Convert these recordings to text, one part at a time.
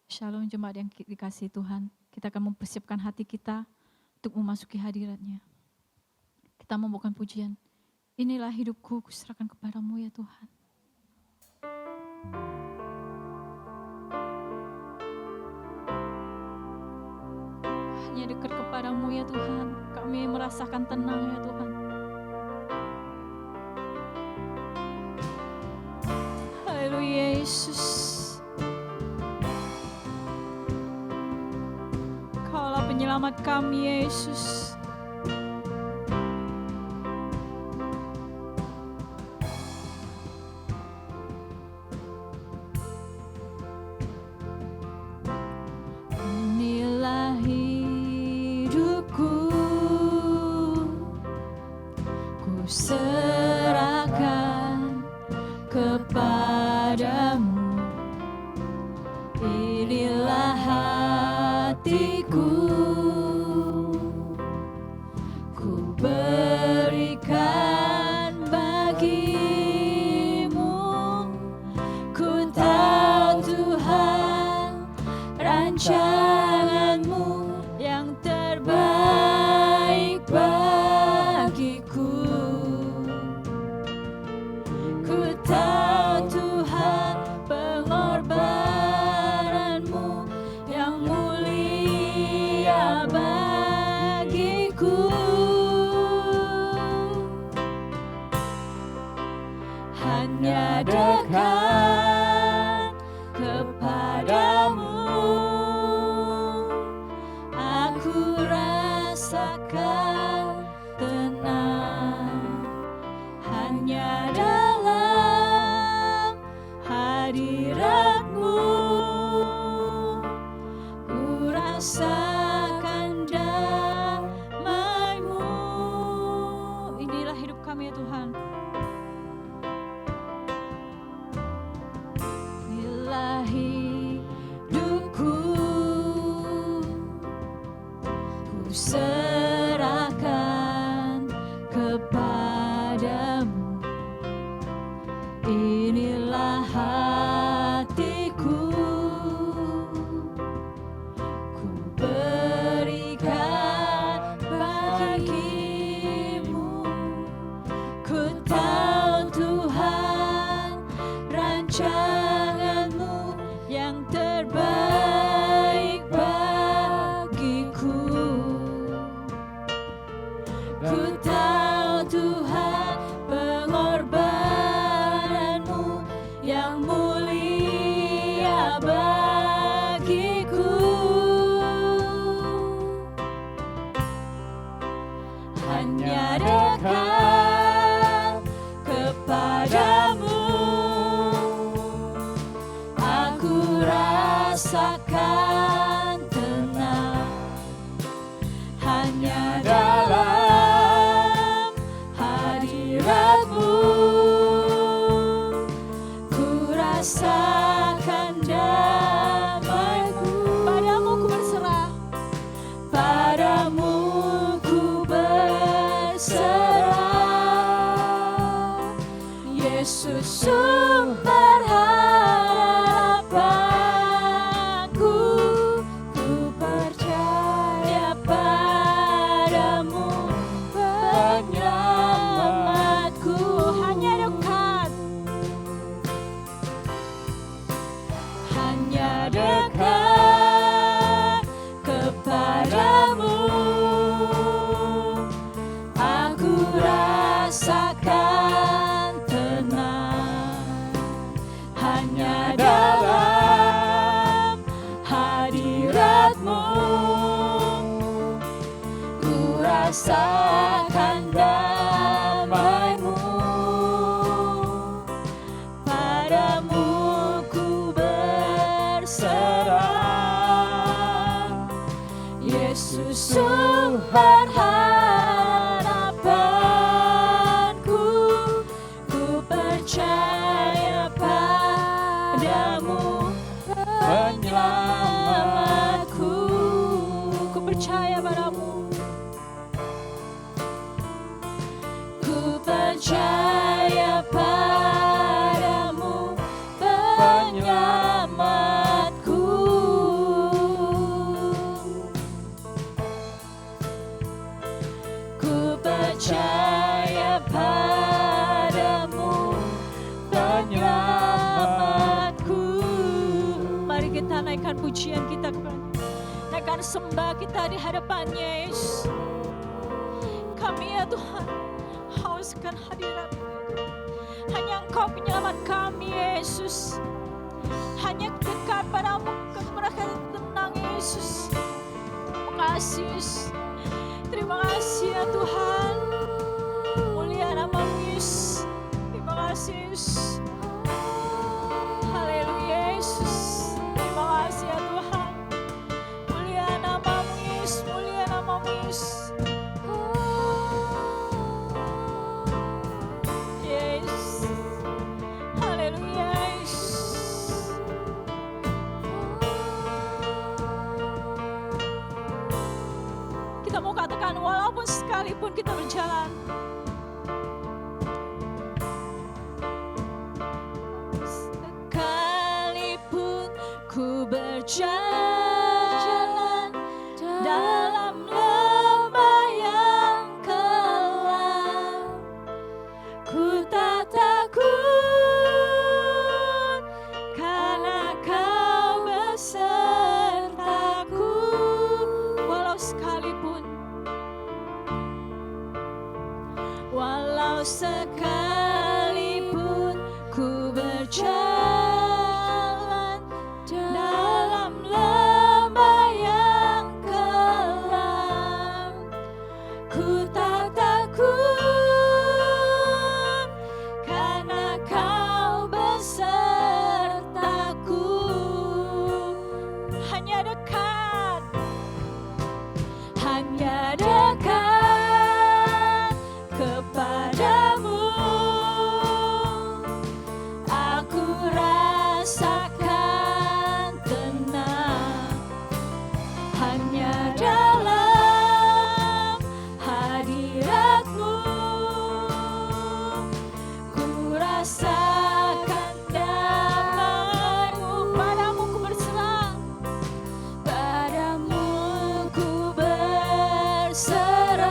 Shalom jemaat yang dikasihi Tuhan. Kita akan mempersiapkan hati kita untuk memasuki hadirat-Nya. Kita membawakan pujian. Inilah hidupku, kuserahkan kepadamu ya Tuhan. Hanya dekat kepadamu ya Tuhan. Kami merasakan tenang ya Tuhan. Haleluya Yesus. Kaulah penyelamat kami Yesus. Inilah hidupku, ku serahkan kepadamu. Inilah hatiku, ku berikan bagimu. Ku tahu Tuhan, rancangan-Mu yang terbaik bagiku. Ku tahu Tuhan, pengorbanan-Mu yang mulia bagiku. Hanya dekat kepadamu, aku rasakan tenang. Hanya dalam hadirat-Mu, ku rasakan damai-Mu. Inilah hidup kami ya Tuhan. Inilah hidupku, ku serahkan kepadamu. Inilah hatiku, ku berikan bagimu. Ku tahu Tuhan, rancangan-Mu yang terbaik bagiku. Ku tahu Tuhan, pengorbanan-Mu yang mulia bagiku. Hanya dekat kepadamu, aku rasakan tenang. Hanya dalam hadirat-Mu, ku rasakan damai-Ku. Padamu ku berserah, padamu ku berserah. Yesus sumber harapanku, ku percaya padamu, penyelamatku. Hanya dekat, hanya dekat kepadamu, aku rasakan tenang. Hanya dalam hadirat-Mu, ku rasakan damai-Mu. Padamu ku berserah. Yesus sumber harapanku, ku percaya padamu, penyelamatku. Ku percaya padamu, ku percaya padamu, penyelamatku. 'Ku kita naikkan pujian kita kepada, naikkan sembah kita di hadapan-Nya Yesus. Kami ya Tuhan, hauskan hadirat. Hanya Engkau penyelamat kami Yesus. Hanya dekat padamu kami merasa tenang Yesus. Terima kasih Yesus. Terima kasih ya Tuhan. Mulia nama-Mu Yesus. Terima kasih Yesus. Haleluya Yesus. Terima kasih ya Tuhan. Mulia nama-Mu Yesus. Mulia nama-Mu Yesus. Yesus. Haleluya Yesus. Kita mau katakan walaupun sekalipun kita berjalan, sekalipun ku berjalan dalam lembah yang kelam, ku tak takut karena Kau besertaku. Walau sekalipun ku berjalan dalam lembah yang kelam, ku tak takut karena Kau besertaku. Hanya dekat, hanya dekat kepadamu, aku rasakan tenang. Hanya dalam hadirat-Mu ku rasakan damai-Mu. Padamu ku berserah, padamu ku berserah.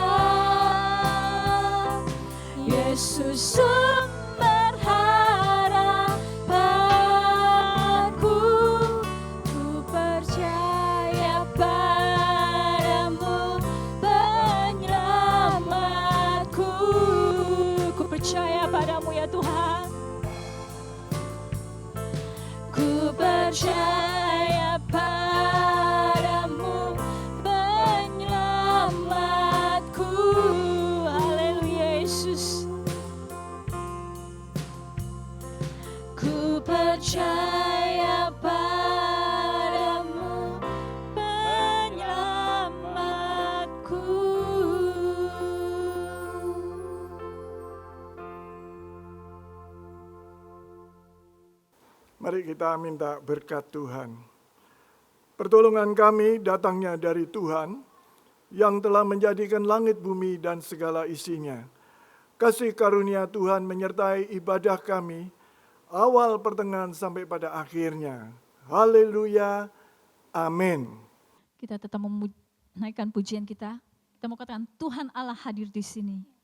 Yesus sumber harapanku, ku percaya padamu penyelamatku. Ku percaya padamu ya Tuhan, ku percaya padamu penyelamatku. Haleluya Yesus. Ku percaya padamu penyelamatku. Mari kita minta berkat Tuhan. Pertolongan kami datangnya dari Tuhan yang telah menjadikan langit, bumi, dan segala isinya. Kasih karunia Tuhan menyertai ibadah kami, awal, pertengahan, sampai pada akhirnya. Haleluya. Amin. Kita tetap menaikkan pujian kita. Kita mau katakan Tuhan Allah hadir di sini.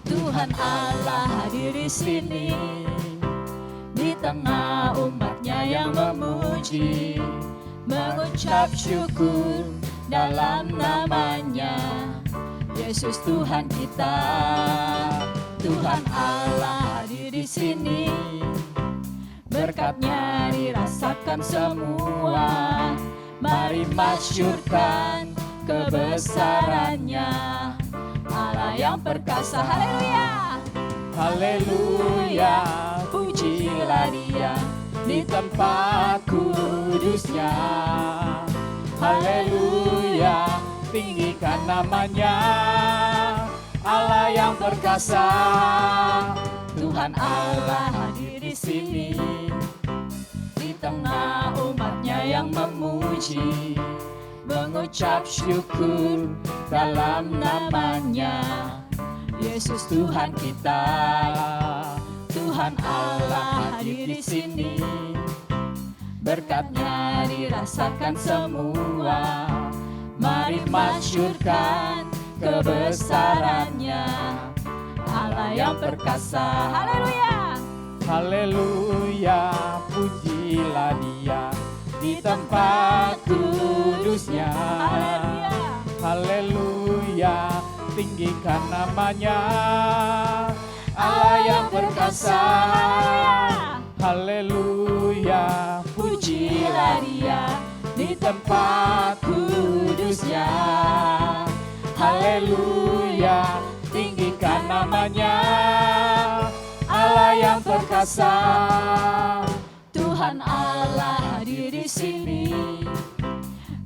Tuhan Allah hadir di sini, di tengah umat-Nya yang memuji, mengucap syukur dalam nama-Nya. Yesus Tuhan kita, Tuhan Allah hadir di sini, berkat-Nya dirasakan semua. Mari masyurkan kebesaran-Nya, Allah yang perkasa. Haleluya. Haleluya, pujilah Dia di tempat kudus-Nya. Haleluya, tinggikan nama-Nya, Allah yang perkasa. Tuhan Allah hadir di sini, di tengah umat-Nya yang memuji, mengucap syukur dalam nama-Nya. Yesus Tuhan kita, Tuhan Allah hadir di sini, berkatnya dirasakan semua. Mari masyurkan kebesarannya, Allah yang perkasa. Haleluya. Haleluya, pujilah Dia di tempat kudusnya. Haleluya. Haleluya, tinggikan namanya, Allah yang perkasa. Haleluya, pujilah Dia di tempat kudusnya. Haleluya, tinggikan namanya, Allah yang perkasa. Tuhan Allah hadir di sini,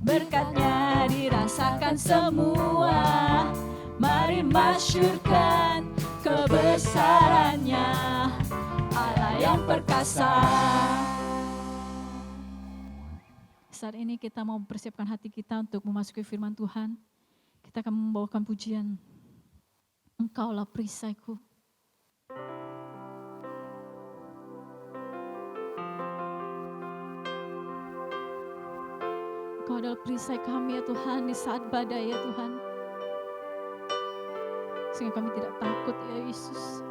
berkatnya dirasakan semua. Mari masyurkan kebesarannya, Allah yang perkasa. Saat ini kita mau mempersiapkan hati kita untuk memasuki firman Tuhan. Kita akan membawakan pujian, Engkaulah perisaiku. Engkau adalah perisai kami ya Tuhan di saat badai ya Tuhan. Sehingga kami tidak takut ya Yesus.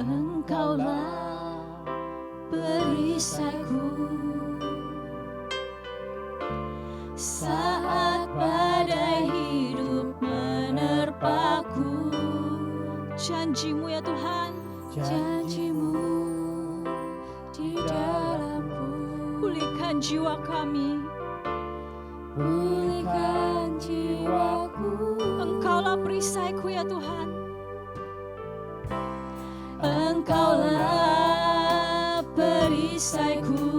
Engkaulah perisaiku saat badai hidup menerpaku. Janji-Mu ya Tuhan, janji-Mu di dalamku. Pulihkan jiwa kami, pulihkan jiwaku. Engkaulah perisaiku ya Tuhan. Engkaulah perisaiku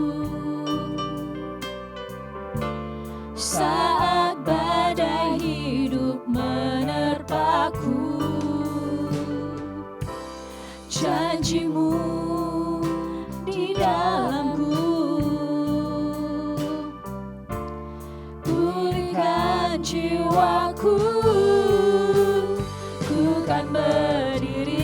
saat badai hidup menerpaku. Janji-Mu di dalamku, pulihkan jiwaku. Ku kan berdiri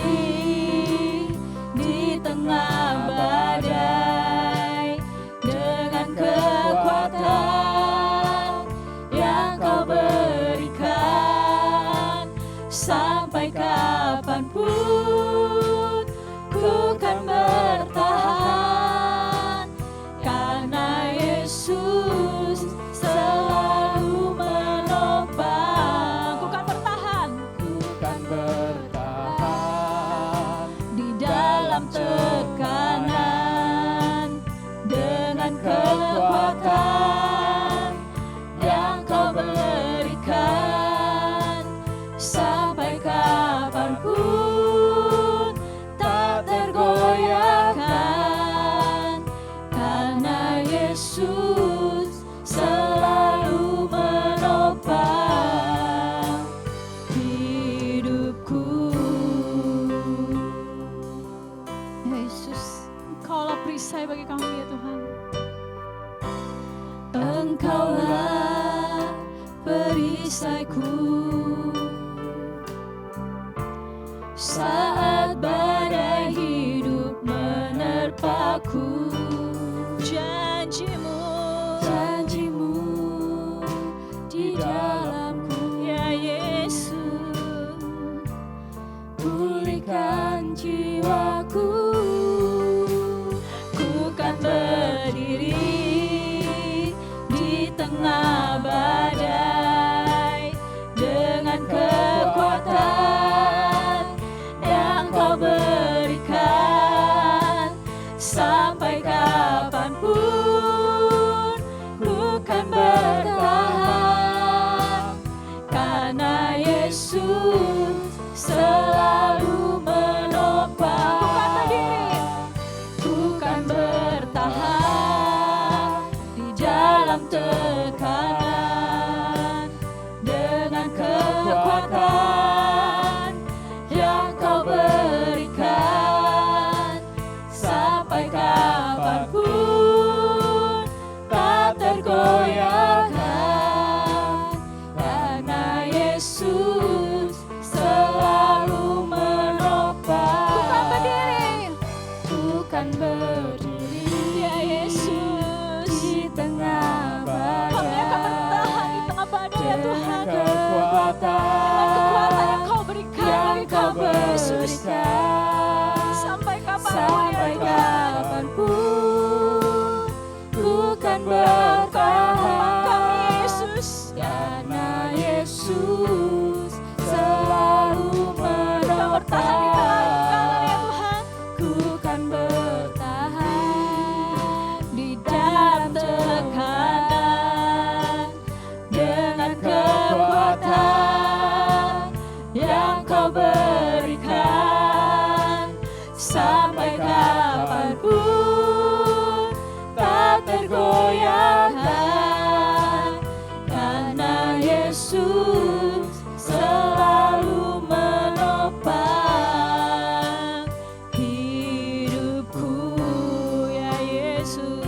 di tengah badai dengan kekuatan yang Kau berikan. Sampai kapanpun ku kan bertahan, karena Yesus selalu menopang. Ku kan bertahan, Ku kan bertahan di dalam tekanan dengan kekuatan yang Kau berikan. Sampai kapanpun tak tergoyahkan, karena Yesus selalu menopang hidupku. Yesus, Engkaulah perisai bagi kami ya Tuhan. Engkaulah perisaiku saat badai hidup menerpaku. Janji-Mu, janji-Mu di dalamku ya Yesus. Pulihkan jiwaku, ku kan berdiri di tengah badai dengan kekuatan yang Kau berikan. Sampai kapanpun ku kan bertahan, karena Yesus selalu menopang. Ku kan bertahan di dalam tekanan dengan kekuatan yang Kau berikan. Sampai kapanpun tak tergoyahkan, karena Yesus selalu menopang. berikan. Sampai Sampai kapanpun ya Tuhan. kapanpun ku kan Kami bertahan, Yesus. karena Yesus selalu Bertahan di tengah kegagalan ya menopang. Tuhan. Ku kan bertahan Di dalam tekanan dengan kekuatan yang Kau berikan, sampai kapanpun tak tergoyahkan, karena Yesus selalu menopang hidupku ya Yesus.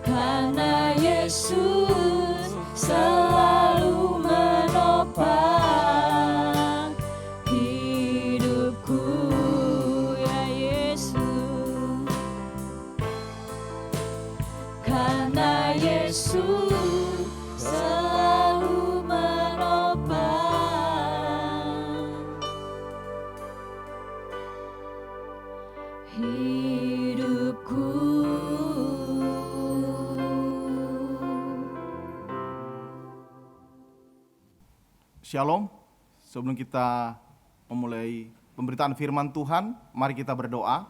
Karena Yesus selalu menopang hidupku ya Yesus. Karena Yesus selalu menopang hidupku. Shalom. Sebelum kita memulai pemberitaan firman Tuhan, mari kita berdoa.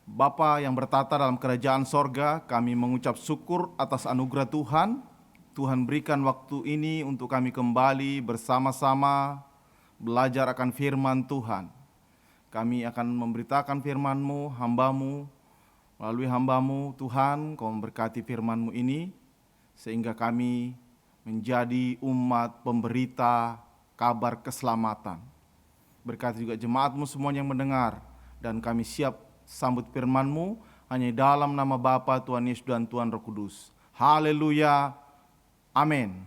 Bapa yang bertata dalam kerajaan sorga, kami mengucap syukur atas anugerah Tuhan. Tuhan berikan waktu ini untuk kami kembali bersama-sama belajar akan firman Tuhan. Kami akan memberitakan firman-Mu, hamba-Mu, melalui hamba-Mu Tuhan, Kau memberkati firman-Mu ini, sehingga kami menjadi umat pemberita kabar keselamatan. Berkati juga jemaat-Mu semuanya yang mendengar, dan kami siap sambut firman-Mu hanya dalam nama Bapa, Tuhan Yesus dan Tuhan Roh Kudus. Haleluya. Amin.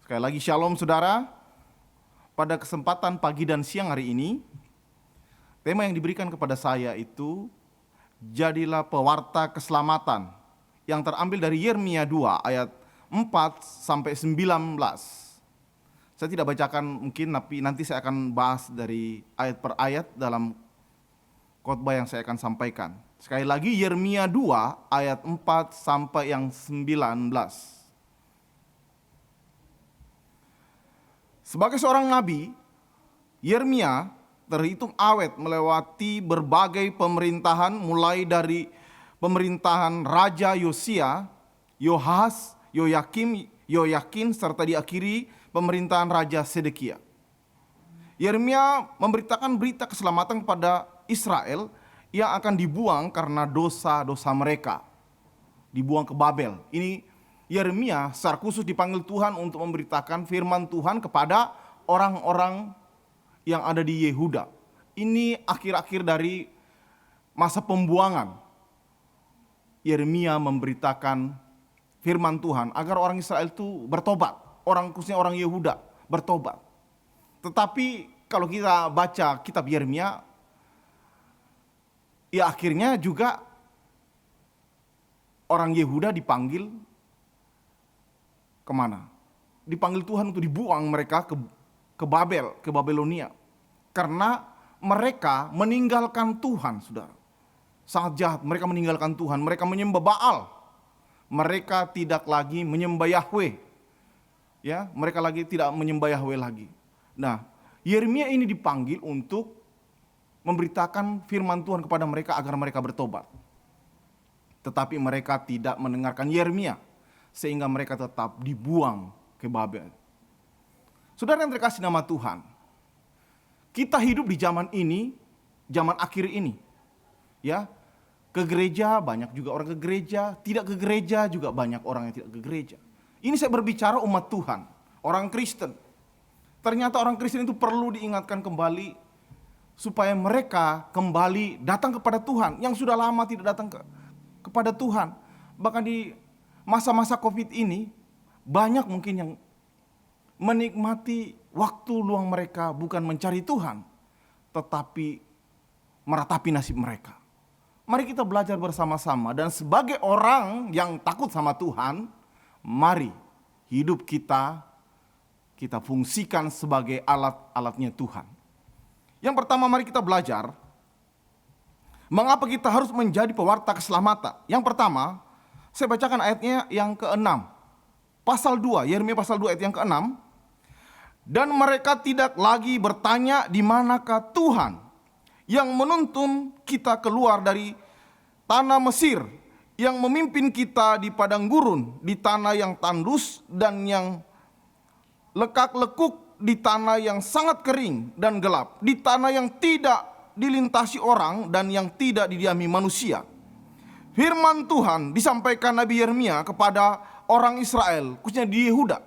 Sekali lagi shalom saudara. Pada kesempatan pagi dan siang hari ini, tema yang diberikan kepada saya itu jadilah pewarta keselamatan, yang terambil dari Yeremia 2 ayat 4 sampai 19. Saya tidak bacakan mungkin, tapi nanti saya akan bahas dari ayat per ayat dalam khotbah yang saya akan sampaikan. Sekali lagi Yeremia 2 ayat 4 sampai yang 19. Sebagai seorang nabi, Yeremia terhitung awet melewati berbagai pemerintahan, mulai dari pemerintahan Raja Yosia, Yohas, Yoyakim, Yoyakin, serta diakhiri pemerintahan Raja Sedekia. Yeremia memberitakan berita keselamatan kepada Israel yang akan dibuang karena dosa-dosa mereka. Dibuang ke Babel. Ini Yeremia secara khusus dipanggil Tuhan untuk memberitakan firman Tuhan kepada orang-orang yang ada di Yehuda. Ini akhir-akhir dari masa pembuangan. Yeremia memberitakan firman Tuhan agar orang Israel itu bertobat, khususnya orang Yehuda bertobat. Tetapi kalau kita baca kitab Yeremia, ya akhirnya juga orang Yehuda dipanggil kemana? Dipanggil Tuhan untuk dibuang mereka ke Babel, ke Babelonia. Karena mereka meninggalkan Tuhan, saudara. Sangat jahat, mereka meninggalkan Tuhan, mereka menyembah Baal. Mereka tidak lagi menyembah Yahweh. Ya, mereka lagi tidak menyembah Yahweh lagi. Nah, Yeremia ini dipanggil untuk memberitakan firman Tuhan kepada mereka agar mereka bertobat. Tetapi mereka tidak mendengarkan Yeremia, sehingga mereka tetap dibuang ke Babel. Saudara yang terkasih nama Tuhan, kita hidup di zaman ini, zaman akhir ini. Ya, ke gereja banyak juga orang ke gereja, tidak ke gereja juga banyak orang yang tidak ke gereja. Ini saya berbicara umat Tuhan, orang Kristen. Ternyata orang Kristen itu perlu diingatkan kembali supaya mereka kembali datang kepada Tuhan yang sudah lama tidak datang kepada Tuhan. Bahkan di masa-masa Covid ini banyak mungkin yang menikmati waktu luang mereka bukan mencari Tuhan, tetapi meratapi nasib mereka. Mari kita belajar bersama-sama, dan sebagai orang yang takut sama Tuhan, mari hidup kita fungsikan sebagai alat-alatnya Tuhan. Yang pertama, mari kita belajar mengapa kita harus menjadi pewarta keselamatan. Yang pertama, saya bacakan ayatnya yang ke-6. Pasal 2, Yeremia pasal 2 ayat yang ke-6. Dan mereka tidak lagi bertanya di manakah Tuhan yang menuntun kita keluar dari tanah Mesir, yang memimpin kita di padang gurun, di tanah yang tandus dan yang lekak-lekuk, di tanah yang sangat kering dan gelap, di tanah yang tidak dilintasi orang dan yang tidak didiami manusia. Firman Tuhan disampaikan Nabi Yeremia kepada orang Israel, khususnya di Yehuda.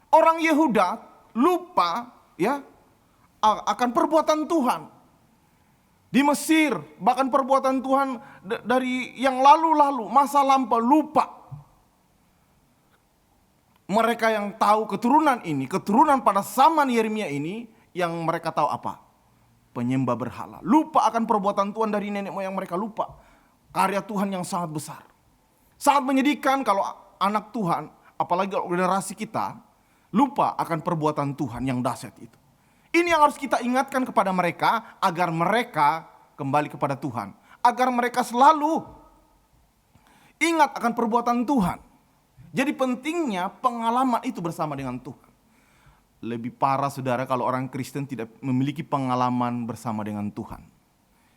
Orang Yehuda lupa ya akan perbuatan Tuhan. Di Mesir, bahkan perbuatan Tuhan dari yang lalu-lalu, masa lampau, lupa. Mereka yang tahu keturunan ini, keturunan pada zaman Yeremia ini, yang mereka tahu apa? Penyembah berhala. Lupa akan perbuatan Tuhan dari nenek moyang mereka, lupa. Karya Tuhan yang sangat besar. Sangat menyedihkan kalau anak Tuhan, apalagi generasi kita, lupa akan perbuatan Tuhan yang dahsyat itu. Ini yang harus kita ingatkan kepada mereka agar mereka kembali kepada Tuhan. Agar mereka selalu ingat akan perbuatan Tuhan. Jadi pentingnya pengalaman itu bersama dengan Tuhan. Lebih parah saudara kalau orang Kristen tidak memiliki pengalaman bersama dengan Tuhan.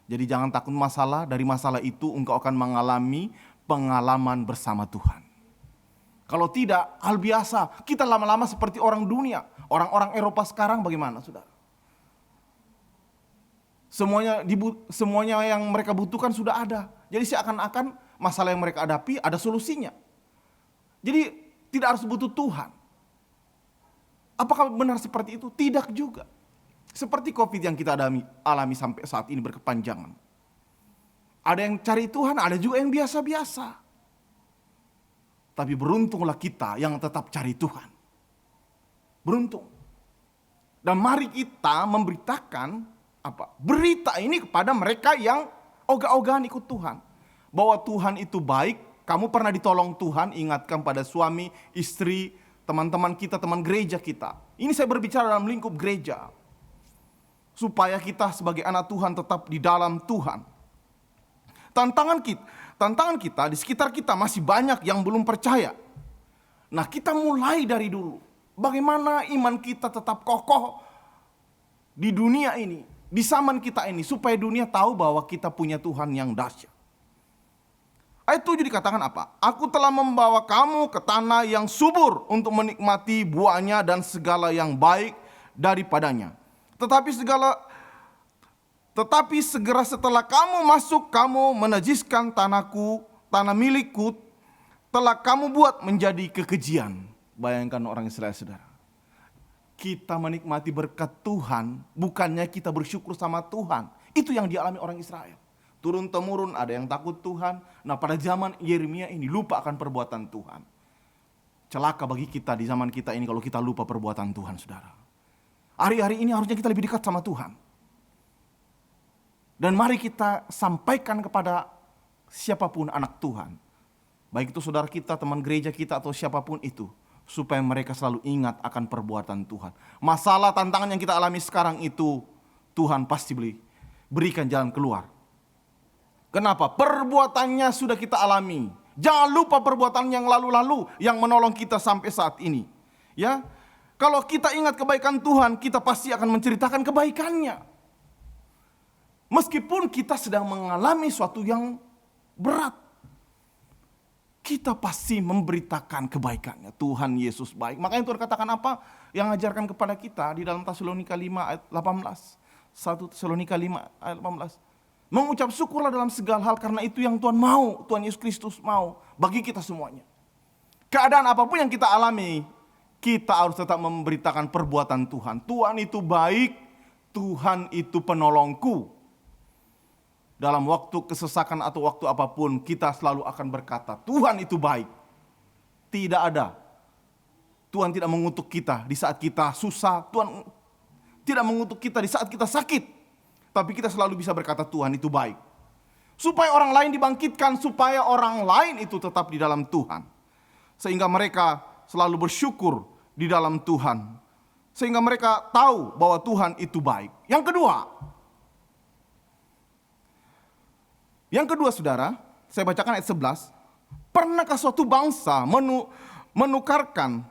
Jadi jangan takut masalah, dari masalah itu engkau akan mengalami pengalaman bersama Tuhan. Kalau tidak, hal biasa. Kita lama-lama seperti orang dunia. Orang-orang Eropa sekarang bagaimana, saudara? Semuanya yang mereka butuhkan sudah ada. Jadi seakan-akan masalah yang mereka hadapi ada solusinya. Jadi tidak harus butuh Tuhan. Apakah benar seperti itu? Tidak juga. Seperti COVID yang kita alami sampai saat ini berkepanjangan. Ada yang cari Tuhan, ada juga yang biasa-biasa. Tapi beruntunglah kita yang tetap cari Tuhan. Beruntung. Dan mari kita memberitakan berita ini kepada mereka yang ogah-ogahan ikut Tuhan. Bahwa Tuhan itu baik. Kamu pernah ditolong Tuhan, ingatkan pada suami, istri, teman-teman kita, teman gereja kita. Ini saya berbicara dalam lingkup gereja. Supaya kita sebagai anak Tuhan tetap di dalam Tuhan. Tantangan kita di sekitar kita masih banyak yang belum percaya. Nah, kita mulai dari dulu. Bagaimana iman kita tetap kokoh di dunia ini, di zaman kita ini, supaya dunia tahu bahwa kita punya Tuhan yang dahsyat. Ayat 7 dikatakan apa? Aku telah membawa kamu ke tanah yang subur untuk menikmati buahnya dan segala yang baik daripadanya. Tetapi segera setelah kamu masuk, kamu menajiskan tanahku, tanah milikku, telah kamu buat menjadi kekejian. Bayangkan orang Israel, saudara. Kita menikmati berkat Tuhan, bukannya kita bersyukur sama Tuhan. Itu yang dialami orang Israel. Turun-temurun ada yang takut Tuhan. Nah, pada zaman Yeremia ini lupa akan perbuatan Tuhan. Celaka bagi kita di zaman kita ini kalau kita lupa perbuatan Tuhan, saudara. Hari-hari ini harusnya kita lebih dekat sama Tuhan. Dan mari kita sampaikan kepada siapapun anak Tuhan. Baik itu saudara kita, teman gereja kita, atau siapapun itu. Supaya mereka selalu ingat akan perbuatan Tuhan. Masalah, tantangan yang kita alami sekarang itu, Tuhan pasti berikan jalan keluar. Kenapa? Perbuatannya sudah kita alami. Jangan lupa perbuatan yang lalu-lalu yang menolong kita sampai saat ini. Ya, kalau kita ingat kebaikan Tuhan, kita pasti akan menceritakan kebaikannya. Meskipun kita sedang mengalami suatu yang berat, kita pasti memberitakan kebaikannya. Tuhan Yesus baik. Makanya Tuhan katakan apa? Yang ajarkan kepada kita di dalam Tesalonika 5 ayat 18. 1 Tesalonika 5 ayat 18. Mengucap syukurlah dalam segala hal karena itu yang Tuhan mau. Tuhan Yesus Kristus mau bagi kita semuanya. Keadaan apapun yang kita alami, kita harus tetap memberitakan perbuatan Tuhan. Tuhan itu baik, Tuhan itu penolongku. Dalam waktu kesesakan atau waktu apapun, kita selalu akan berkata, Tuhan itu baik. Tidak ada. Tuhan tidak mengutuk kita di saat kita susah. Tuhan tidak mengutuk kita di saat kita sakit. Tapi kita selalu bisa berkata Tuhan itu baik. Supaya orang lain dibangkitkan, supaya orang lain itu tetap di dalam Tuhan. Sehingga mereka selalu bersyukur di dalam Tuhan. Sehingga mereka tahu bahwa Tuhan itu baik. Yang kedua saudara, saya bacakan ayat 11. Pernahkah suatu bangsa menukarkan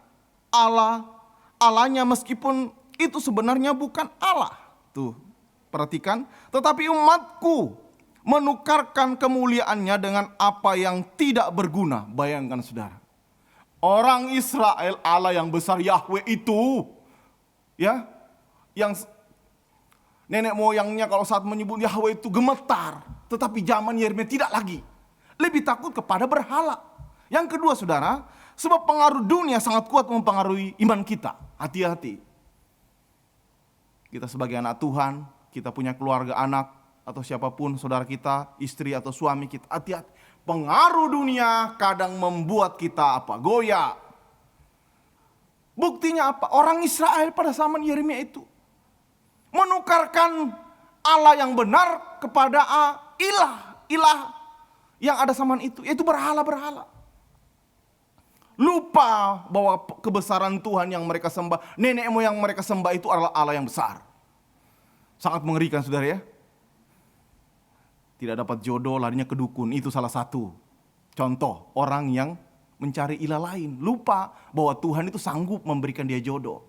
Allahnya meskipun itu sebenarnya bukan Allah? Tuh, perhatikan. Tetapi umatku menukarkan kemuliaannya dengan apa yang tidak berguna. Bayangkan saudara. Orang Israel, Allah yang besar Yahweh itu, ya, yang nenek moyangnya kalau saat menyebut Yahweh itu gemetar. Tetapi zaman Yeremia tidak lagi. Lebih takut kepada berhala. Yang kedua saudara, sebab pengaruh dunia sangat kuat mempengaruhi iman kita. Hati-hati. Kita sebagai anak Tuhan, kita punya keluarga anak, atau siapapun saudara kita, istri atau suami kita, hati-hati. Pengaruh dunia kadang membuat kita goyah. Buktinya apa? Orang Israel pada zaman Yeremia itu menukarkan Allah yang benar kepada ilah yang ada zaman itu, yaitu berhala-berhala. Lupa bahwa kebesaran Tuhan yang mereka sembah, nenek moyang mereka sembah itu adalah Allah yang besar. Sangat mengerikan saudara ya. Tidak dapat jodoh, larinya ke dukun. Itu salah satu contoh orang yang mencari ilah lain. Lupa bahwa Tuhan itu sanggup memberikan dia jodoh.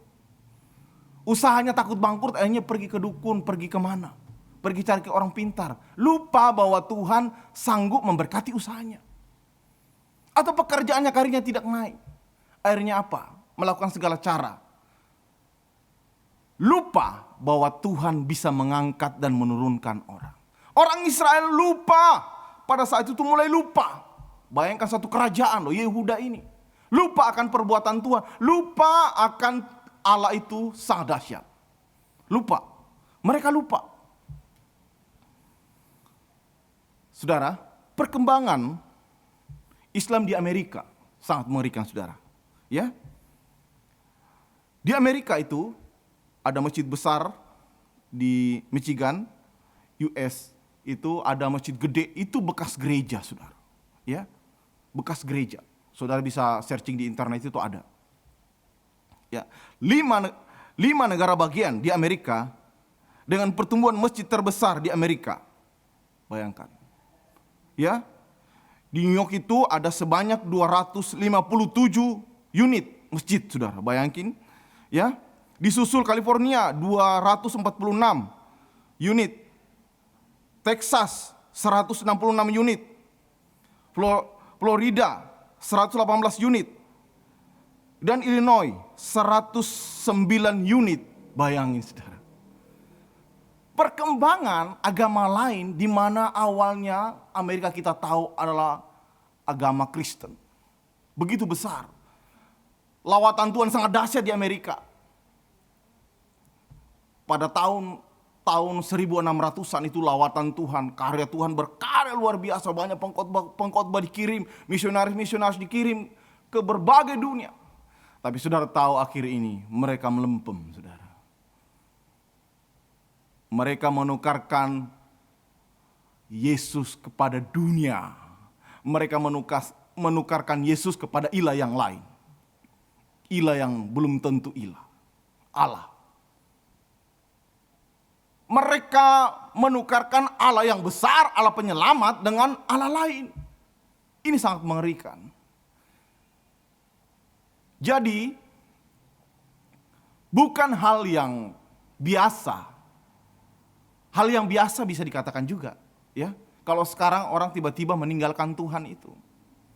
Usahanya takut bangkrut, akhirnya pergi ke dukun, pergi kemana? Pergi cari ke orang pintar. Lupa bahwa Tuhan sanggup memberkati usahanya. Atau pekerjaannya, karirnya tidak naik. Akhirnya apa? Melakukan segala cara. Lupa bahwa Tuhan bisa mengangkat dan menurunkan orang. Orang Israel lupa. Pada saat itu mulai lupa. Bayangkan satu kerajaan Yehuda ini. Lupa akan perbuatan Tuhan. Lupa akan Allah itu sangat dahsyat. Lupa. Mereka lupa. Saudara, perkembangan Islam di Amerika sangat mengerikan saudara. Ya. Di Amerika itu ada masjid besar di Michigan, US. Itu ada masjid gede, itu bekas gereja saudara. Ya, bekas gereja. Saudara bisa searching di internet itu ada. Ya, 5 negara bagian di Amerika dengan pertumbuhan masjid terbesar di Amerika. Bayangkan. Ya, di New York itu ada sebanyak 257 unit masjid saudara. Bayangin. Ya, disusul California 246 unit. Texas 166 unit, Florida 118 unit, dan Illinois 109 unit. Bayangin saudara. Perkembangan agama lain di mana awalnya Amerika kita tahu adalah agama Kristen. Begitu besar. Lawatan Tuhan sangat dahsyat di Amerika. Pada tahun 1600-an itu lawatan Tuhan, karya Tuhan berkarya luar biasa, banyak pengkhotbah dikirim, misionaris dikirim ke berbagai dunia. Tapi saudara tahu akhir ini mereka melempem, saudara. Mereka menukarkan Yesus kepada dunia. Mereka menukarkan Yesus kepada ilah yang lain. Ilah yang belum tentu ilah. Allah. Mereka menukarkan Allah yang besar, Allah penyelamat dengan Allah lain. Ini sangat mengerikan. Jadi, bukan hal yang biasa. Hal yang biasa bisa dikatakan juga. Ya, kalau sekarang orang tiba-tiba meninggalkan Tuhan itu.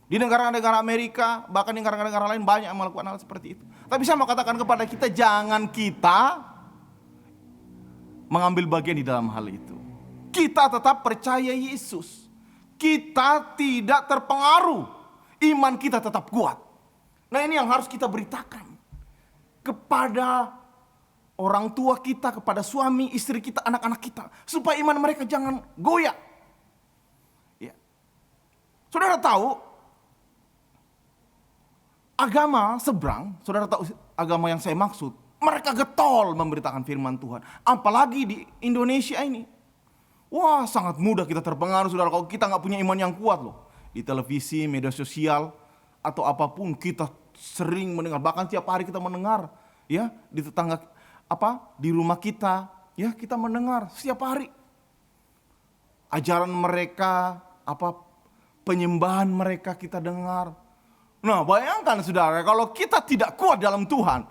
Di negara-negara Amerika, bahkan di negara-negara lain banyak yang melakukan hal seperti itu. Tapi saya mau katakan kepada kita, jangan kita mengambil bagian di dalam hal itu. Kita tetap percaya Yesus. Kita tidak terpengaruh. Iman kita tetap kuat. Nah, ini yang harus kita beritakan kepada orang tua kita, kepada suami, istri kita, anak-anak kita, supaya iman mereka jangan goyah. Ya. Saudara tahu agama seberang, saudara tahu agama yang saya maksud, mereka getol memberitakan firman Tuhan. Apalagi di Indonesia ini. Wah, sangat mudah kita terpengaruh saudara kalau kita gak punya iman yang kuat loh. Di televisi, media sosial, atau apapun kita sering mendengar, bahkan tiap hari kita mendengar, ya, di tetangga di rumah kita, ya, kita mendengar setiap hari ajaran mereka, penyembahan mereka kita dengar. Nah, bayangkan saudara, kalau kita tidak kuat dalam Tuhan,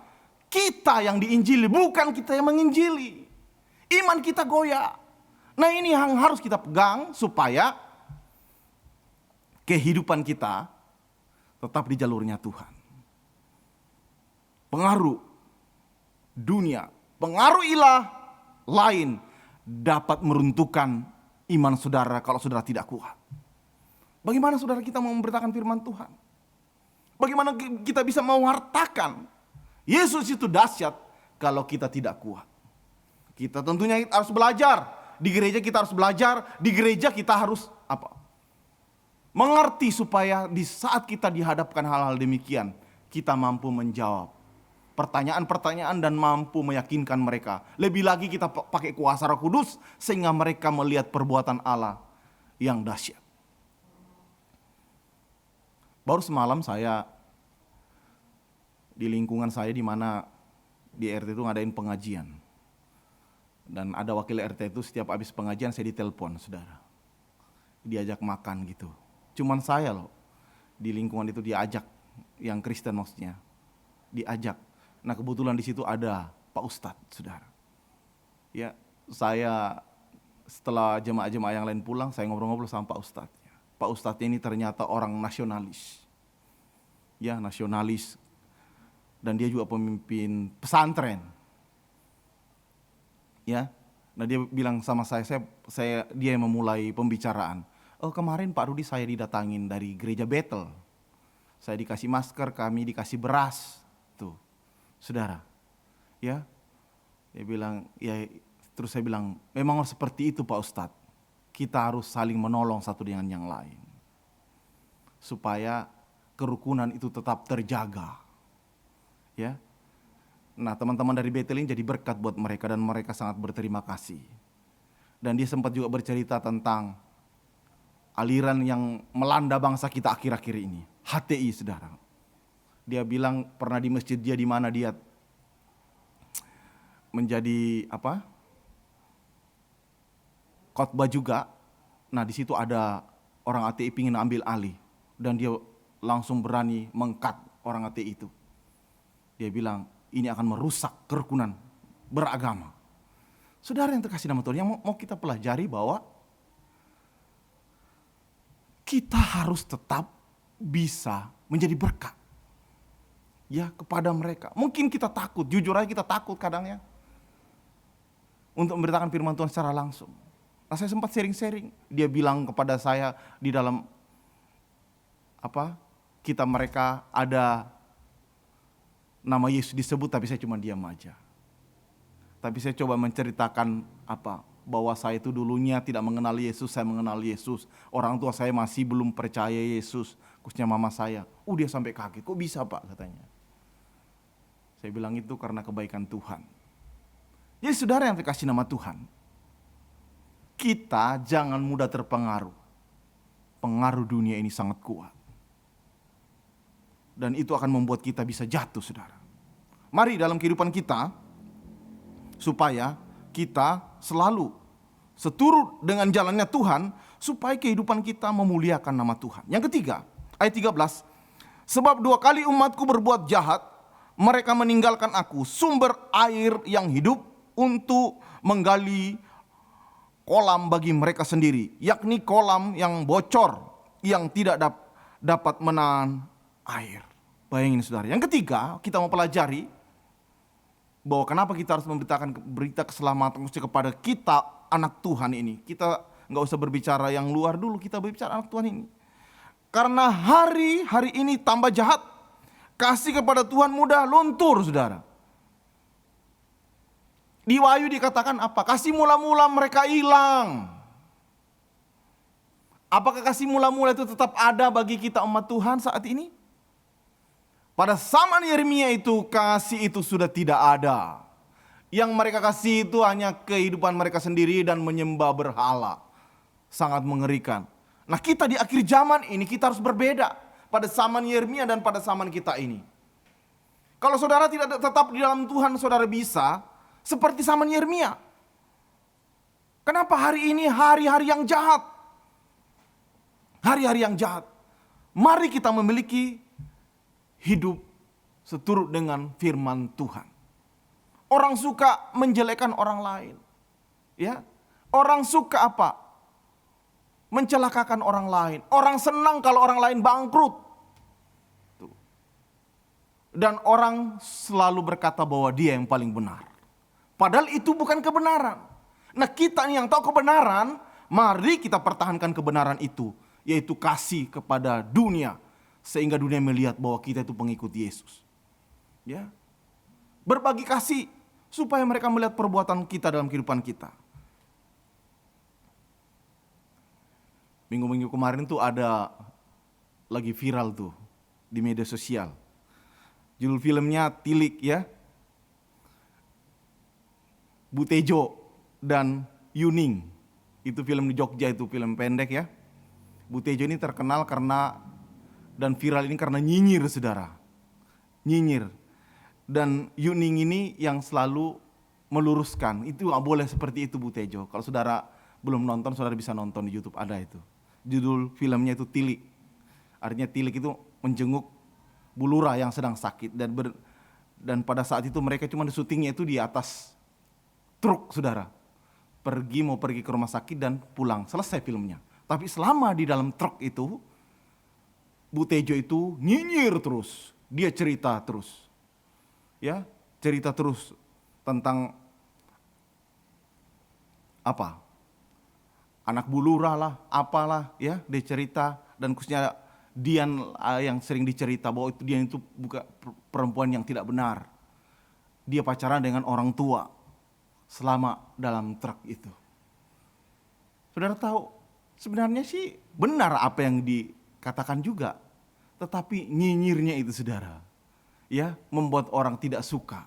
kita yang diinjili, bukan kita yang menginjili, iman kita goyah. Nah, ini yang harus kita pegang supaya kehidupan kita tetap di jalurnya Tuhan. Pengaruh dunia, pengaruh ilah lain dapat meruntuhkan iman saudara kalau saudara tidak kuat. Bagaimana saudara kita mau memberitakan firman Tuhan? Bagaimana kita bisa mewartakan Yesus itu dahsyat kalau kita tidak kuat? Kita tentunya harus belajar. Di gereja kita harus belajar. Di gereja kita harus mengerti supaya di saat kita dihadapkan hal-hal demikian, kita mampu menjawab pertanyaan-pertanyaan dan mampu meyakinkan mereka. Lebih lagi kita pakai kuasa Roh Kudus sehingga mereka melihat perbuatan Allah yang dahsyat. Baru semalam saya di lingkungan saya di mana di RT itu ngadain pengajian. Dan ada wakil RT itu setiap habis pengajian saya ditelepon, saudara. Diajak makan gitu. Cuman saya loh di lingkungan itu diajak, yang Kristen maksudnya. Diajak. Nah, kebetulan di situ ada Pak Ustadz, saudara. Ya, saya setelah jemaah-jemaah yang lain pulang, saya ngobrol-ngobrol sama Pak Ustadz. Pak Ustadz ini ternyata orang nasionalis. Ya, nasionalis. Dan dia juga pemimpin pesantren. Ya. Nah, dia bilang sama dia yang memulai pembicaraan. Oh, kemarin Pak Rudi saya didatangin dari gereja Bethel. Saya dikasih masker, kami dikasih beras. Tuh. Saudara. Ya. Dia bilang, ya, terus saya bilang, memang seperti itu Pak Ustadz. Kita harus saling menolong satu dengan yang lain. Supaya kerukunan itu tetap terjaga. Ya. Nah, teman-teman dari Bethel ini jadi berkat buat mereka dan mereka sangat berterima kasih. Dan dia sempat juga bercerita tentang aliran yang melanda bangsa kita akhir-akhir ini. HTI, saudara. Dia bilang pernah di masjid dia di mana dia menjadi khotbah juga. Nah, di situ ada orang ATI pingin ambil alih dan dia langsung berani mengkat orang ATI itu. Dia bilang ini akan merusak kerukunan beragama. Saudara yang terkasih dalam Tuhan, yang mau kita pelajari bahwa kita harus tetap bisa menjadi berkat ya kepada mereka. Mungkin kita takut, jujur aja kita takut kadangnya untuk memberitakan firman Tuhan secara langsung. Nah, saya sempat sharing-sharing. Dia bilang kepada saya di dalam mereka ada nama Yesus disebut, tapi saya cuma diam aja. Tapi saya coba menceritakan bahwa saya itu dulunya tidak mengenal Yesus, saya mengenal Yesus. Orang tua saya masih belum percaya Yesus, khususnya mama saya. Dia sampai kaget, kok bisa Pak katanya. Saya bilang itu karena kebaikan Tuhan. Jadi saudara yang terkasih nama Tuhan, kita jangan mudah terpengaruh. Pengaruh dunia ini sangat kuat. Dan itu akan membuat kita bisa jatuh, saudara. Mari dalam kehidupan kita, supaya kita selalu seturut dengan jalannya Tuhan, supaya kehidupan kita memuliakan nama Tuhan. Yang ketiga, ayat 13. Sebab 2 kali umatku berbuat jahat, mereka meninggalkan aku, sumber air yang hidup, untuk menggali kolam bagi mereka sendiri, yakni kolam yang bocor, yang tidak dapat menahan air. Bayangin saudara. Yang ketiga, kita mau pelajari bahwa kenapa kita harus memberitakan berita keselamatan mesti kepada kita anak Tuhan ini. Kita nggak usah berbicara yang luar dulu, kita berbicara anak Tuhan ini. Karena hari ini tambah jahat, kasih kepada Tuhan mudah luntur, saudara. Di Wahyu dikatakan apa? Kasih mula-mula mereka hilang. Apakah kasih mula-mula itu tetap ada bagi kita umat Tuhan saat ini? Pada zaman Yeremia itu, kasih itu sudah tidak ada. Yang mereka kasih itu hanya kehidupan mereka sendiri dan menyembah berhala. Sangat mengerikan. Nah, kita di akhir zaman ini kita harus berbeda. Pada zaman Yeremia dan pada zaman kita ini. Kalau saudara tidak tetap di dalam Tuhan, saudara bisa seperti zaman Yeremia. Kenapa hari ini hari-hari yang jahat? Hari-hari yang jahat. Mari kita memiliki hidup seturut dengan firman Tuhan. Orang suka menjelekkan orang lain. Ya. Orang suka apa? Mencelakakan orang lain. Orang senang kalau orang lain bangkrut. Tuh. Dan orang selalu berkata bahwa dia yang paling benar. Padahal itu bukan kebenaran. Nah, kita yang tahu kebenaran, mari kita pertahankan kebenaran itu, yaitu kasih kepada dunia, sehingga dunia melihat bahwa kita itu pengikut Yesus. Ya. Berbagi kasih supaya mereka melihat perbuatan kita dalam kehidupan kita. Minggu-minggu kemarin tuh ada lagi viral tuh di media sosial. Judul filmnya Tilik, ya. Butejo dan Yuning. Itu film di Jogja, itu film pendek ya. Butejo ini terkenal karena dan viral ini karena nyinyir, saudara. Nyinyir. Dan Yuning ini yang selalu meluruskan. Itu gak boleh seperti itu Butejo. Kalau saudara belum nonton, saudara bisa nonton di YouTube, ada itu. Judul filmnya itu Tilik. Artinya Tilik itu menjenguk Bu Lurah yang sedang sakit. Dan pada saat itu mereka cuma syutingnya itu di atas truk, saudara. Mau pergi ke rumah sakit dan pulang. Selesai filmnya. Tapi selama di dalam truk itu, Butejo itu nyinyir terus. Dia cerita terus. Ya, cerita terus tentang apa? Anak Bu Lurah lah, apalah, ya, dia cerita. Dan khususnya Dian yang sering dicerita bahwa itu Dian itu bukan perempuan yang tidak benar. Dia pacaran dengan orang tua selama dalam truk itu. Saudara tahu, sebenarnya sih benar apa yang dikatakan juga. Tetapi nyinyirnya itu, saudara, ya, membuat orang tidak suka.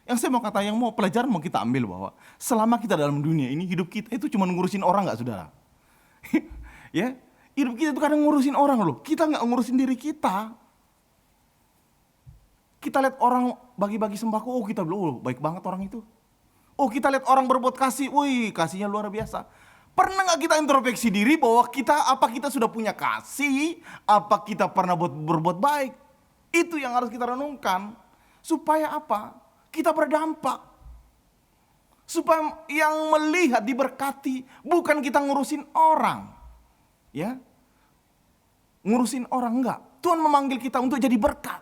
Yang saya mau kata, yang mau pelajaran mau kita ambil bahwa selama kita dalam dunia ini, hidup kita itu cuma ngurusin orang gak, saudara? Ya, hidup kita itu kadang ngurusin orang loh. Kita gak ngurusin diri kita. Kita lihat orang bagi-bagi sembako, oh kita bilang, oh baik banget orang itu. Oh kita lihat orang berbuat kasih, wih kasihnya luar biasa. Pernah gak kita introspeksi diri bahwa apa kita sudah punya kasih, apa kita pernah berbuat baik? Itu yang harus kita renungkan. Supaya apa? Kita berdampak. Supaya yang melihat diberkati, bukan kita ngurusin orang. Ya, ngurusin orang enggak. Tuhan memanggil kita untuk jadi berkat.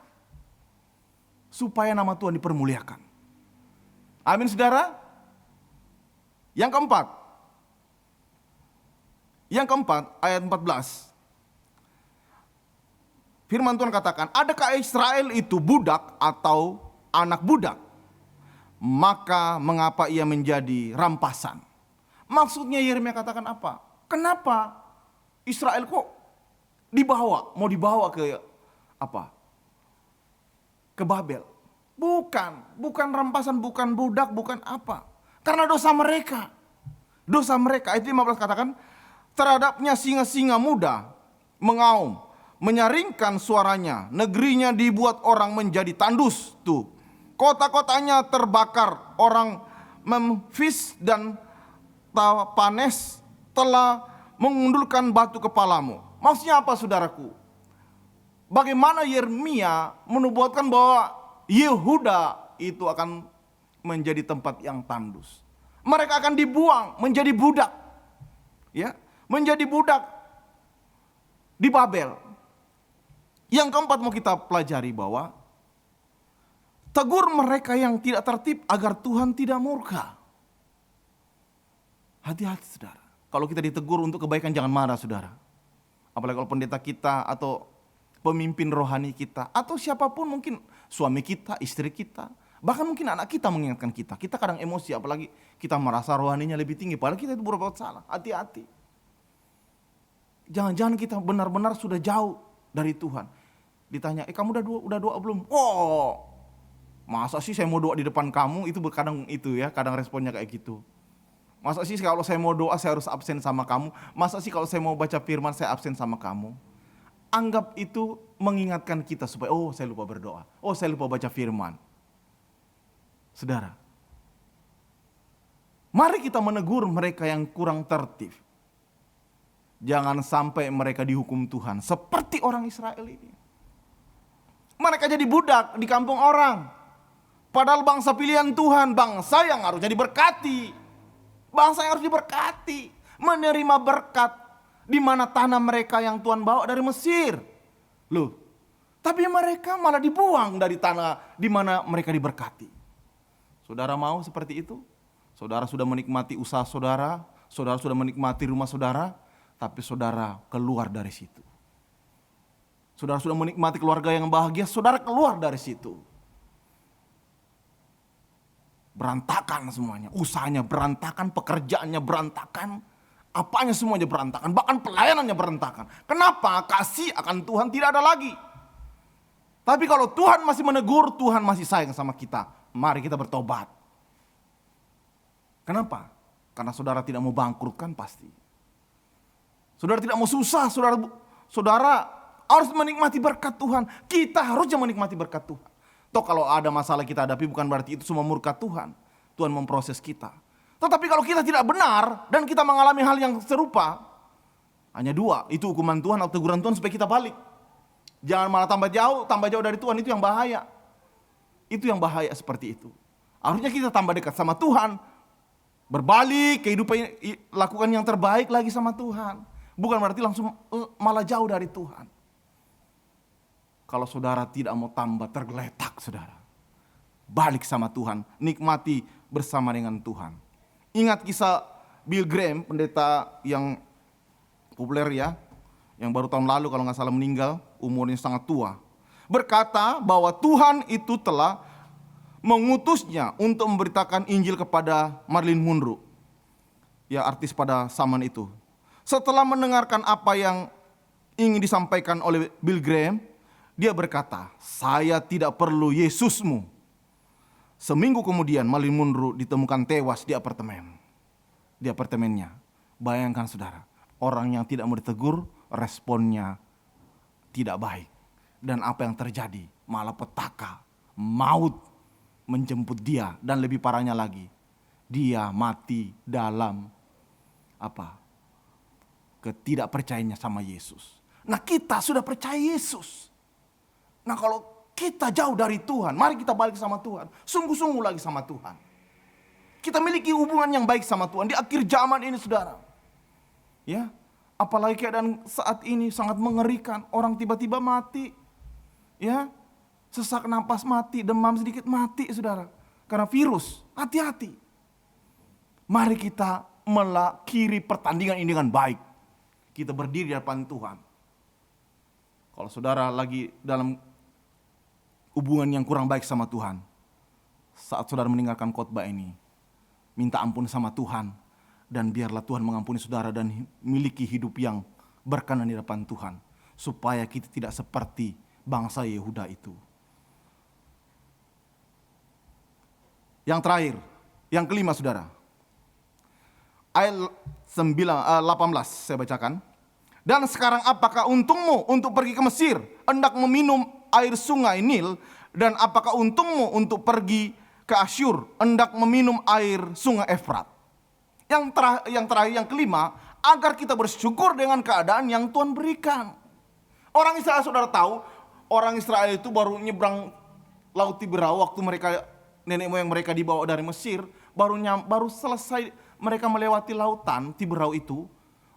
Supaya nama Tuhan dipermuliakan. Amin, saudara. Yang keempat, ayat 14. Firman Tuhan katakan, adakah Israel itu budak atau anak budak? Maka mengapa ia menjadi rampasan? Maksudnya Yeremia katakan apa? Kenapa Israel kok mau dibawa ke apa? Ke Babel. Bukan rampasan, bukan budak, bukan apa. Karena dosa mereka. Dosa mereka. Ayat 15 katakan, terhadapnya singa-singa muda mengaum, menyaringkan suaranya. Negerinya dibuat orang menjadi tandus. Tuh. Kota-kotanya terbakar. Orang Memfis dan Tapanes telah mengundulkan batu kepalamu. Maksudnya apa, saudaraku? Bagaimana Yeremia menubuatkan bahwa Yehuda itu akan menjadi tempat yang tandus. Mereka akan dibuang menjadi budak. Ya, menjadi budak di Babel. Yang keempat mau kita pelajari bahwa tegur mereka yang tidak tertib agar Tuhan tidak murka. Hati-hati, saudara. Kalau kita ditegur untuk kebaikan jangan marah, saudara. Apalagi kalau pendeta kita atau pemimpin rohani kita atau siapapun, mungkin suami kita, istri kita, bahkan mungkin anak kita mengingatkan kita. Kita kadang emosi, apalagi kita merasa rohaninya lebih tinggi, padahal kita itu berbuat salah. Hati-hati. Jangan-jangan kita benar-benar sudah jauh dari Tuhan. Ditanya, kamu udah doa belum? Oh, masa sih saya mau doa di depan kamu? Itu kadang itu ya, kadang responnya kayak gitu. Masa sih kalau saya mau doa saya harus absen sama kamu? Masa sih kalau saya mau baca firman saya absen sama kamu? anggap itu mengingatkan kita supaya, oh saya lupa berdoa, oh saya lupa baca firman. Saudara, mari kita menegur mereka yang kurang tertib. Jangan sampai mereka dihukum Tuhan seperti orang Israel ini. Mereka jadi budak di kampung orang. Padahal bangsa pilihan Tuhan, bangsa yang harusnya diberkati. Bangsa yang harus diberkati, menerima berkat di mana tanah mereka yang Tuhan bawa dari Mesir. Loh, tapi mereka malah dibuang dari tanah di mana mereka diberkati. Saudara mau seperti itu? Saudara sudah menikmati usaha saudara, saudara sudah menikmati rumah saudara, tapi saudara keluar dari situ. Saudara sudah menikmati keluarga yang bahagia, saudara keluar dari situ. Berantakan semuanya, usahanya berantakan, pekerjaannya berantakan, apanya semuanya berantakan, bahkan pelayanannya berantakan. Kenapa? Kasih akan Tuhan tidak ada lagi. Tapi kalau Tuhan masih menegur, Tuhan masih sayang sama kita. Mari kita bertobat. Kenapa? Karena saudara tidak mau bangkrut kan pasti. Saudara tidak mau susah, saudara harus menikmati berkat Tuhan. Kita harusnya menikmati berkat Tuhan. Toh kalau ada masalah kita hadapi bukan berarti itu semua murka Tuhan. Tuhan memproses kita. Tetapi kalau kita tidak benar dan kita mengalami hal yang serupa, hanya dua, itu hukuman Tuhan atau teguran Tuhan supaya kita balik. Jangan malah tambah jauh dari Tuhan, itu yang bahaya. Itu yang bahaya seperti itu. Harusnya kita tambah dekat sama Tuhan. Berbalik, kehidupan lakukan yang terbaik lagi sama Tuhan. Bukan berarti langsung malah jauh dari Tuhan. Kalau saudara tidak mau tambah tergeletak, saudara, balik sama Tuhan, nikmati bersama dengan Tuhan. Ingat kisah Bill Graham, pendeta yang populer ya, yang baru tahun lalu kalau nggak salah meninggal, umurnya sangat tua. Berkata bahwa Tuhan itu telah mengutusnya untuk memberitakan Injil kepada Marilyn Monroe, ya artis pada zaman itu. Setelah mendengarkan apa yang ingin disampaikan oleh Bill Graham, dia berkata, saya tidak perlu Yesusmu. Seminggu kemudian Marilyn Monroe ditemukan tewas di apartemennya. Bayangkan saudara, orang yang tidak mau ditegur, responnya tidak baik. Dan apa yang terjadi? Malah petaka, maut menjemput dia. Dan lebih parahnya lagi, dia mati dalam ketidakpercayaannya sama Yesus. Nah kita sudah percaya Yesus. Nah kalau kita jauh dari Tuhan, mari kita balik sama Tuhan. Sungguh-sungguh lagi sama Tuhan. Kita miliki hubungan yang baik sama Tuhan di akhir zaman ini saudara. Ya, apalagi keadaan saat ini sangat mengerikan. Orang tiba-tiba mati. Ya, sesak napas mati, demam sedikit mati saudara. Karena virus, hati-hati. Mari kita mengakhiri pertandingan ini dengan baik. Kita berdiri di hadapan Tuhan. Kalau saudara lagi dalam hubungan yang kurang baik sama Tuhan, saat saudara meninggalkan khotbah ini, minta ampun sama Tuhan, dan biarlah Tuhan mengampuni saudara dan miliki hidup yang berkenan di hadapan Tuhan, supaya kita tidak seperti bangsa Yehuda itu. Yang terakhir, yang kelima saudara, ayat 18 saya bacakan. Dan sekarang apakah untungmu untuk pergi ke Mesir, hendak meminum air sungai Nil, dan apakah untungmu untuk pergi ke Asyur, hendak meminum air sungai Efrat. Yang terakhir, yang kelima, agar kita bersyukur dengan keadaan yang Tuhan berikan. Orang Israel saudara tahu, orang Israel itu baru nyebrang Laut Tiberau waktu mereka, nenek moyang mereka dibawa dari Mesir, baru selesai mereka melewati lautan Tiberau itu,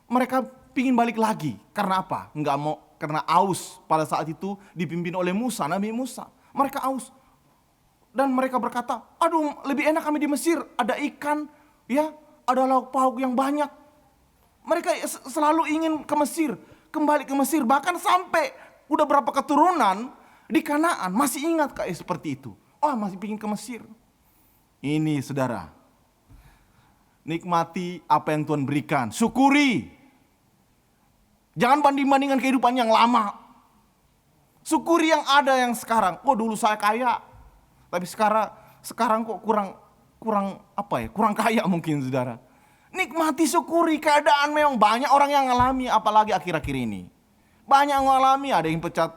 mereka pingin balik lagi. Karena apa? Enggak mau, karena aus pada saat itu dipimpin oleh Musa, Nabi Musa. Mereka aus. Dan mereka berkata, aduh lebih enak kami di Mesir, ada ikan, ya, ada lauk pauk yang banyak. Mereka selalu ingin ke Mesir, kembali ke Mesir, bahkan sampai udah berapa keturunan di Kanaan masih ingat kayak seperti itu. Oh masih pingin ke Mesir. Ini saudara, nikmati apa yang Tuhan berikan, syukuri. Jangan banding-bandingkan kehidupan yang lama. Syukuri yang ada yang sekarang. Oh dulu saya kaya, tapi sekarang kok kurang kaya mungkin saudara. Nikmati, syukuri, keadaan memang banyak orang yang ngalami, apalagi akhir-akhir ini. Banyak yang mengalami, ada yang pecat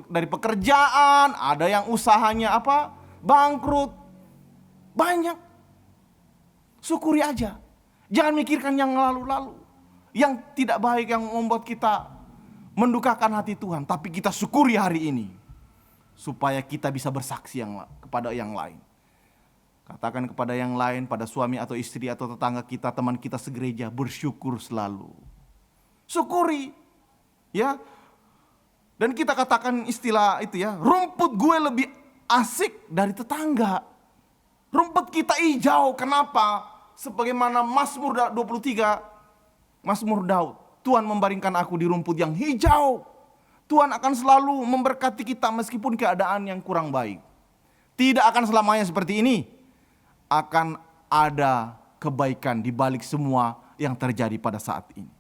dari pekerjaan, ada yang usahanya bangkrut. Banyak. Syukuri aja. Jangan mikirkan yang lalu-lalu, yang tidak baik, yang membuat kita mendukakan hati Tuhan. Tapi kita syukuri hari ini, supaya kita bisa bersaksi kepada yang lain. Katakan kepada yang lain, pada suami atau istri atau tetangga kita, teman kita segereja, bersyukur selalu. Syukuri. Ya. Dan kita katakan istilah itu ya, rumput gue lebih asik dari tetangga. Rumput kita hijau, kenapa? Sebagaimana Mazmur 23, Mazmur Daud. Tuhan membaringkan aku di rumput yang hijau. Tuhan akan selalu memberkati kita meskipun keadaan yang kurang baik. Tidak akan selamanya seperti ini. Akan ada kebaikan di balik semua yang terjadi pada saat ini.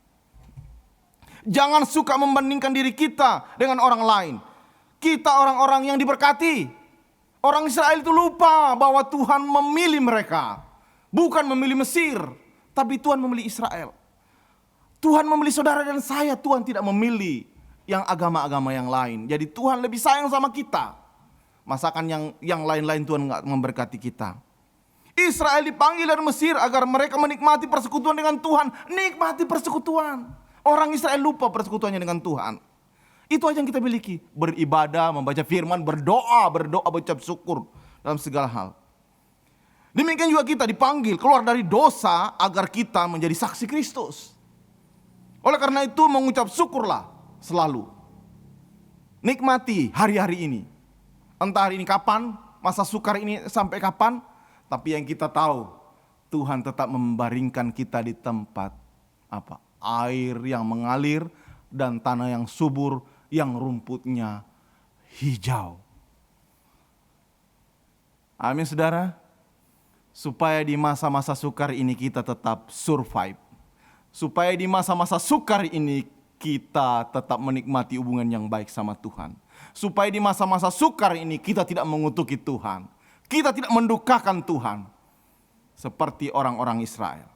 Jangan suka membandingkan diri kita dengan orang lain. Kita orang-orang yang diberkati. Orang Israel itu lupa bahwa Tuhan memilih mereka. Bukan memilih Mesir, tapi Tuhan memilih Israel. Tuhan memilih saudara dan saya, Tuhan tidak memilih yang agama-agama yang lain. Jadi Tuhan lebih sayang sama kita. Masakan yang lain-lain Tuhan enggak memberkati kita. Israel dipanggil dari Mesir agar mereka menikmati persekutuan dengan Tuhan. Nikmati persekutuan. Orang Israel lupa persekutuannya dengan Tuhan. Itu aja yang kita miliki. Beribadah, membaca firman, berdoa, berucap syukur dalam segala hal. Demikian juga kita dipanggil keluar dari dosa agar kita menjadi saksi Kristus. Oleh karena itu mengucap syukurlah selalu. Nikmati hari-hari ini. Entah hari ini kapan, masa sukar ini sampai kapan. Tapi yang kita tahu, Tuhan tetap membaringkan kita di tempat air yang mengalir dan tanah yang subur, yang rumputnya hijau. Amin saudara. Supaya di masa-masa sukar ini kita tetap survive. Supaya di masa-masa sukar ini kita tetap menikmati hubungan yang baik sama Tuhan. Supaya di masa-masa sukar ini kita tidak mengutuki Tuhan. Kita tidak mendukakan Tuhan seperti orang-orang Israel.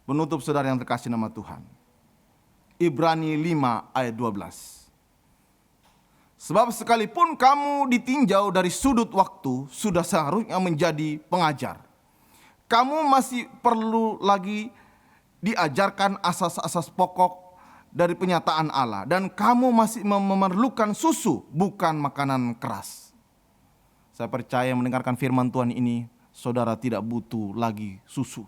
Penutup saudara yang terkasih nama Tuhan. Ibrani 5 ayat 12. Sebab sekalipun kamu ditinjau dari sudut waktu, sudah seharusnya menjadi pengajar. Kamu masih perlu lagi diajarkan asas-asas pokok dari penyataan Allah. Dan kamu masih memerlukan susu, bukan makanan keras. Saya percaya mendengarkan firman Tuhan ini, saudara tidak butuh lagi susu,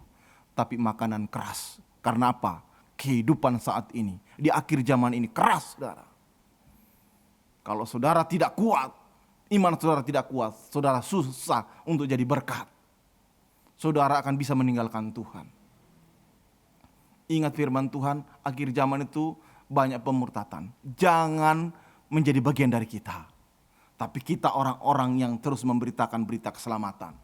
tapi makanan keras. Karena apa? Kehidupan saat ini, di akhir zaman ini keras, saudara. Kalau saudara tidak kuat, iman saudara tidak kuat, saudara susah untuk jadi berkat. Saudara akan bisa meninggalkan Tuhan. Ingat firman Tuhan, akhir zaman itu banyak pemurtatan. Jangan menjadi bagian dari kita. Tapi kita orang-orang yang terus memberitakan berita keselamatan.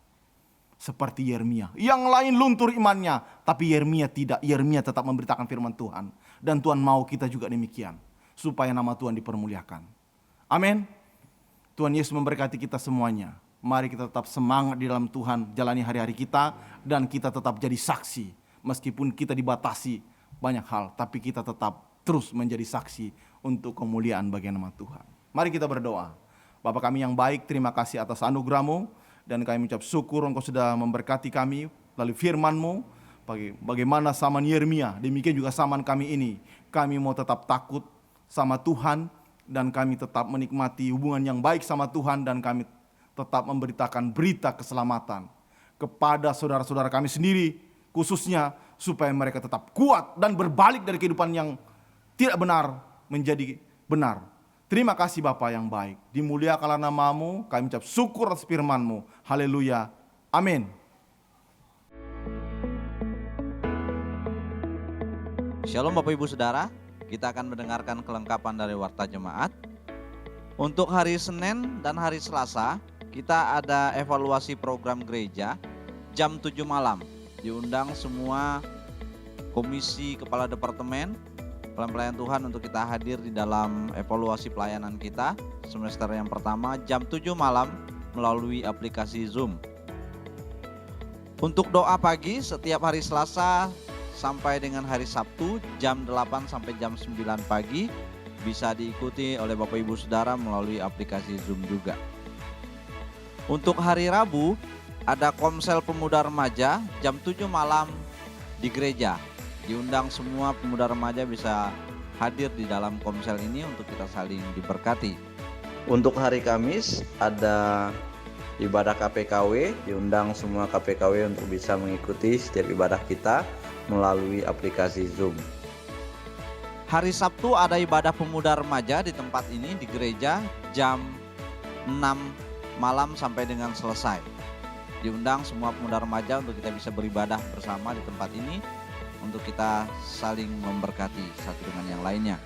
Seperti Yeremia. Yang lain luntur imannya. Tapi Yeremia tidak. Yeremia tetap memberitakan firman Tuhan. Dan Tuhan mau kita juga demikian. Supaya nama Tuhan dipermuliakan. Amin. Tuhan Yesus memberkati kita semuanya. Mari kita tetap semangat di dalam Tuhan. Jalani hari-hari kita. Dan kita tetap jadi saksi. Meskipun kita dibatasi banyak hal. Tapi kita tetap terus menjadi saksi. Untuk kemuliaan bagi nama Tuhan. Mari kita berdoa. Bapa kami yang baik, terima kasih atas anugerah-Mu. Dan kami mengucap syukur Engkau sudah memberkati kami melalui firman-Mu. Bagaimana zaman Yeremia, demikian juga zaman kami ini. Kami mau tetap takut sama Tuhan. Dan kami tetap menikmati hubungan yang baik sama Tuhan. Dan kami tetap memberitakan berita keselamatan kepada saudara-saudara kami sendiri. Khususnya supaya mereka tetap kuat dan berbalik dari kehidupan yang tidak benar menjadi benar. Terima kasih Bapa yang baik. Dimuliakanlah nama-Mu. Kami ucap syukur atas firman-Mu. Haleluya. Amin. Shalom Bapak Ibu Saudara. Kita akan mendengarkan kelengkapan dari Warta Jemaat. Untuk hari Senin dan hari Selasa, kita ada evaluasi program gereja jam 7 malam. Diundang semua komisi, kepala departemen, pelayan Tuhan untuk kita hadir di dalam evaluasi pelayanan kita semester yang pertama jam 7 malam melalui aplikasi Zoom. Untuk doa pagi setiap hari Selasa sampai dengan hari Sabtu jam 8 sampai jam 9 pagi bisa diikuti oleh Bapak Ibu Saudara melalui aplikasi Zoom juga. Untuk hari Rabu ada Komsel Pemuda Remaja jam 7 malam di gereja. Diundang semua pemuda remaja bisa hadir di dalam komsel ini untuk kita saling diberkati. Untuk hari Kamis ada ibadah KPKW, diundang semua KPKW untuk bisa mengikuti setiap ibadah kita melalui aplikasi Zoom. Hari Sabtu ada ibadah pemuda remaja di tempat ini di gereja jam 6 malam sampai dengan selesai. Diundang semua pemuda remaja untuk kita bisa beribadah bersama di tempat ini untuk kita saling memberkati satu dengan yang lainnya.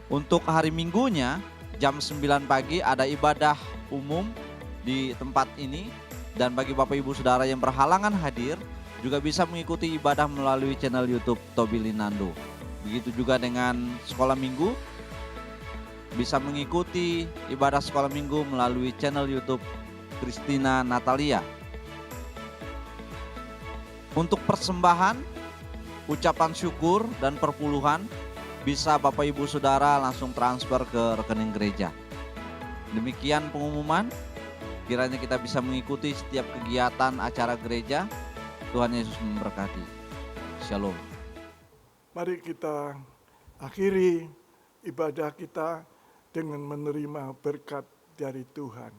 Untuk hari Minggunya jam 9 pagi ada ibadah umum di tempat ini, dan bagi Bapak Ibu Saudara yang berhalangan hadir juga bisa mengikuti ibadah melalui channel YouTube Tobi Linando. Begitu juga dengan sekolah minggu, bisa mengikuti ibadah sekolah minggu melalui channel YouTube Christina Natalia. Untuk persembahan, ucapan syukur dan perpuluhan bisa Bapak Ibu Saudara langsung transfer ke rekening gereja. Demikian pengumuman, kiranya kita bisa mengikuti setiap kegiatan acara gereja. Tuhan Yesus memberkati. Shalom. Mari kita akhiri ibadah kita dengan menerima berkat dari Tuhan.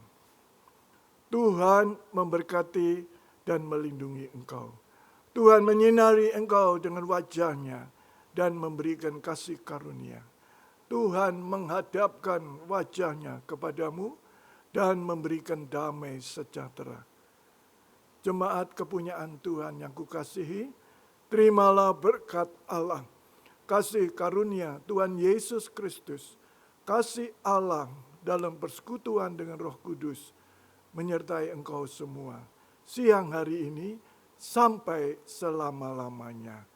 Tuhan memberkati dan melindungi engkau. Tuhan menyinari engkau dengan wajah-Nya dan memberikan kasih karunia. Tuhan menghadapkan wajah-Nya kepadamu dan memberikan damai sejahtera. Jemaat kepunyaan Tuhan yang kukasihi, terimalah berkat Allah, kasih karunia Tuhan Yesus Kristus, kasih Allah dalam persekutuan dengan Roh Kudus, menyertai engkau semua siang hari ini sampai selama-lamanya.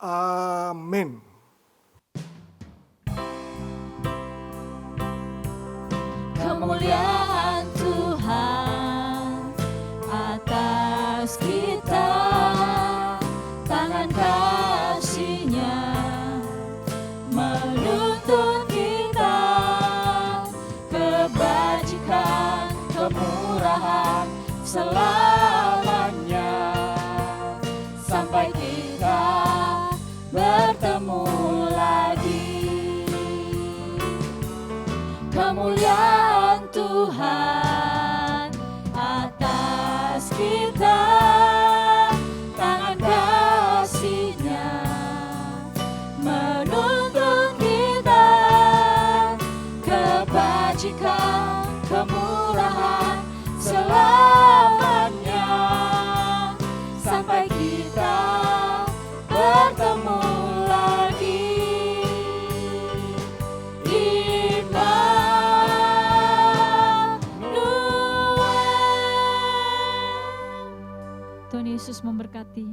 Amin. Kemuliaan Tuhan atas kita, tangan kasih-Nya menuntun kita, kebajikan, kemurahan selamanya, sampai kita bertemu lagi. Kemuliaan Tuhan atas kita, tangan kasih-Nya menuntun kita, kebajikan, kemurahan selamanya, sampai kita bertemu lagi. Tuhan Yesus memberkati.